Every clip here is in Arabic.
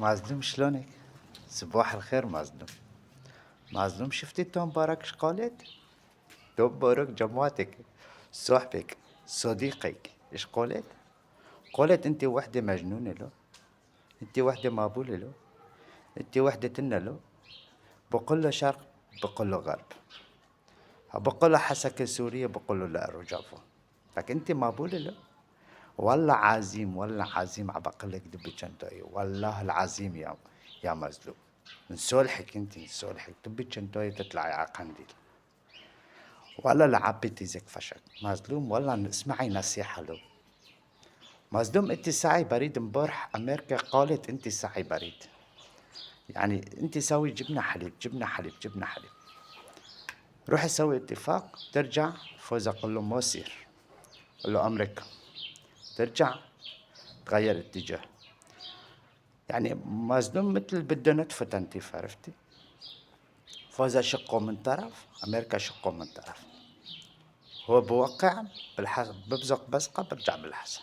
مظلوم شلونك؟ صباح الخير مظلوم. مظلوم شفتي توم بارك ايش قالت؟ توم بارك جماعتك، صاحبك، صديقك ايش قالت؟ قالت انت وحدة مجنونة له، انت وحدة مابولة له، انت وحدة تنة له. بقول له شرق، بقول له غرب، بقول له حسك سوريا، بقول له لا رجافة. لكن انت مابولة له. والله عظيم، والله عظيم عبقلك دبي جنتاي، والله العظيم يا مظلوم. نسولحك انت، نسولحك دبي جنتاي تطلعي على قنديل. والله لعبتي زك فشك مظلوم. والله اسمعي نصيحة له مظلوم. انت ساعي بريد امبارح امريكا قالت انت ساعي بريد، يعني انت سوي جبنة حليب، جبنة حليب، جبنة حليب. روحي سوي اتفاق ترجع. فوزة قل له ما يصير، قل له امريكا ترجع تغير اتجاه. يعني مظلوم مثل بده نتفة انت، عرفتي؟ فوزة شقه من طرف، امريكا شقه من طرف. هو بوقع ببزق بزقة برجع بالحسن.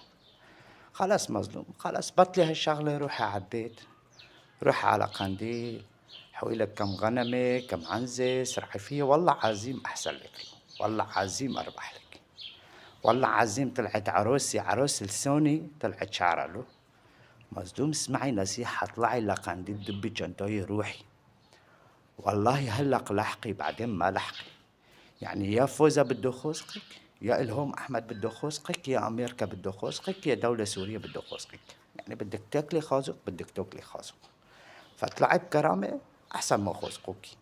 خلاص مظلوم، خلاص بطلي هالشغلة. روحي على البيت، روحي على قنديل، حوي لك كم غنمة كم عنزة سرحي فيها. والله عظيم أحسن لك، والله عظيم أربح لك. والله عظيم طلعت عروسي، عروس لسوني طلعت شعره له. مظلوم اسمعي نصيحة، طلعي لقنديل دبي جنتاي روحي. والله هلق لحقي بعدين ما لحقي. يعني يا فوزة بده خوسقك، يا إلهام أحمد بده خوسقك، يا أمريكا بده خوسقك، يا دولة سورية بده خوسقك. يعني بدك تاكلي خازق، بدك تاكلي خازق. فطلعي بكرامة أحسن ما خوسقوكي.